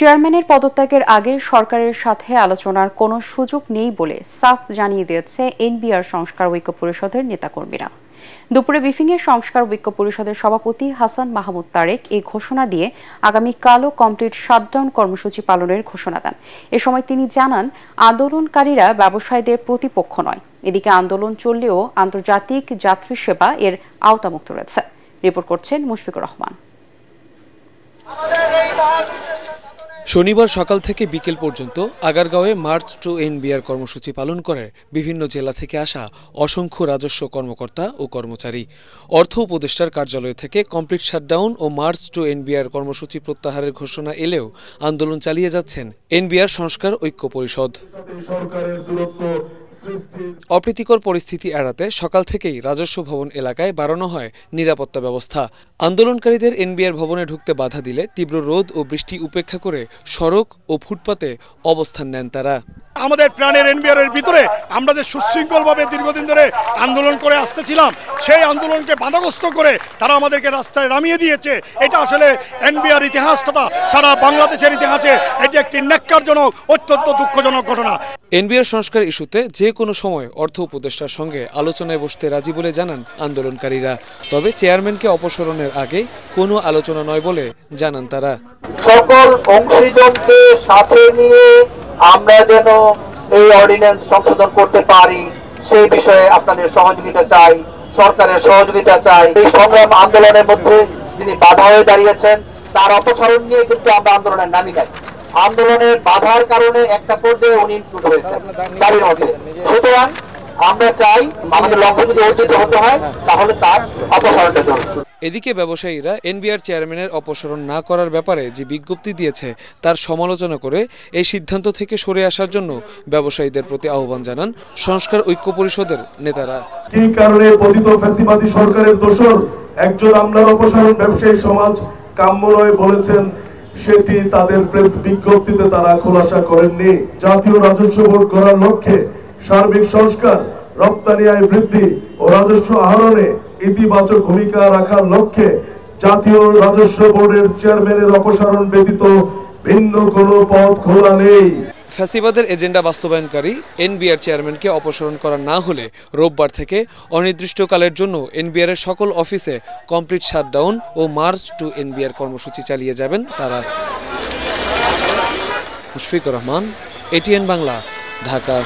চেয়ারম্যানের পদত্যাগের আগে সরকারের সাথে আলোচনার কোনো সুযোগ নেই বলে সাফ জানিয়ে দিয়েছে এনবিআর সংস্কার ঐক্য পরিষদের নেতাকর্মীরা। দুপুরে ব্রিফিংয়ে সংস্কার ঐক্য পরিষদের সভাপতি হাসান মাহমুদ তারেক এই ঘোষণা দিয়ে আগামীকালও কমপ্লিট শাটডাউন কর্মসূচি পালনের ঘোষণা দেন। এ সময় তিনি জানান, আন্দোলনকারীরা ব্যবসায়ীদের প্রতিপক্ষ নয়। এদিকে আন্দোলন চললেও আন্তর্জাতিক যাত্রী সেবা এর আওতামুক্ত রয়েছে। রিপোর্ট করছেন মুশফিকুর রহমান। শনিবার সকাল থেকে বিকেল পর্যন্ত আগারগাঁওয়ে মার্চ টু এনবিআর কর্মসূচি পালন করে বিভিন্ন জেলা থেকে আসা অসংখ্য রাজস্ব কর্মকর্তা ও কর্মচারী। অর্থ উপদেষ্টার কার্যালয় থেকে কমপ্লিট শাটডাউন ও মার্চ টু এনবিআর কর্মসূচি প্রত্যাহারের ঘোষণা এলেও আন্দোলন চালিয়ে যাচ্ছেন এনবিআর সংস্কার ঐক্য পরিষদ। অপ্রীতিকর পরিস্থিতি এড়াতে সকাল থেকেই রাজস্ব ভবন এলাকায় বাড়ানো হয় নিরাপত্তা ব্যবস্থা। আন্দোলনকারীদের এনবিআর ভবনে ঢুকতে বাধা দিলে তীব্র রোদ ও বৃষ্টি উপেক্ষা করে সড়ক ও ফুটপাতে অবস্থান নেন তারা। আমাদের প্রাণের এনবিআর এর ভিতরে আমরা যে সুশৃঙ্খলভাবে দীর্ঘদিন ধরে আন্দোলন করে আসতেছিলাম, সেই আন্দোলনকে বাধাগ্রস্ত করে তারা আমাদেরকে রাস্তায় নামিয়ে দিয়েছে। এটা আসলে এনবিআর ইতিহাসটা সারা বাংলাদেশের ইতিহাসে এটি একটি ন্যাক্কারজনক, অত্যন্ত দুঃখজনক ঘটনা। এনবিআর সংস্কার ইস্যুতে যে কোনো সময় অর্থ উপদেষ্টার সঙ্গে আলোচনায় বসতে রাজি বলে জানান আন্দোলনকারীরা। তবে চেয়ারম্যানকে অপসারণের আগে কোনো আলোচনা নয় বলে জানান তারা। সকল অংশীজনকে সাথে নিয়ে আমরা যেন এই অর্ডিন্যান্স সংশোধন করতে পারি, সেই বিষয়ে আপনাদের সহযোগিতা চাই, সরকারের সহযোগিতা চাই। এই সংগ্রাম আন্দোলনের মধ্যে যিনি বাধা হয়ে দাঁড়িয়েছেন তার অপসারণ নিয়ে কিন্তু আমরা আন্দোলনের নামি নাই। আন্দোলনের বাধার কারণে একটা পর্যায়ে উনি ইনক্লুড হয়েছেন দাবির মধ্যে। সুতরাং আমরা চাই আমাদের লক্ষ্য যদি অর্জিত হতে হয় তাহলে তার অপসারণটা জরুরি। এদিকে ব্যবসায়ীরা এনবিআর চেয়ারম্যানের অপসারণ না করার ব্যাপারে যে বিজ্ঞপ্তি দিয়েছে তার সমালোচনা করে এই সিদ্ধান্ত থেকে সরে আসার জন্য ব্যবসায়ীদের প্রতি আহ্বান জানান সংস্কার ঐক্য পরিষদের নেতারা। এই কারণে পতিত ফ্যাসিবাদী সরকারের দোসর একজন আমলার অপসারণ ব্যবসায়ী সমাজ কাম্য নয় বলেছেন, সেটি তাদের প্রেস বিজ্ঞপ্তিতে তারা খোলাসা করেননি। জাতীয় রাজস্ব বোর্ড গড়ার লক্ষ্যে সার্বিক সংস্কার, রপ্তানি আয় বৃদ্ধি ও রাজস্ব আহরণে ইতিবাচক ভূমিকা রাখার লক্ষ্যে জাতীয় রাজস্ব বোর্ডের চেয়ারম্যানের অপসারণ ব্যতীত ভিন্ন কোনো পথ খোলা নেই। ফ্যাসিবাদের এজেন্ডা বাস্তবায়নকারী এনবিআর চেয়ারম্যানকে অপসারণ করা না হলে রোববার থেকে অনির্দিষ্টকালের জন্য এনবিআর এর সকল অফিসে কমপ্লিট শাটডাউন ও মার্চ টু এনবিআর কর্মসূচি চালিয়ে যাবেন তারা। মুশফিকুর রহমান, এটিএন বাংলা, ঢাকা।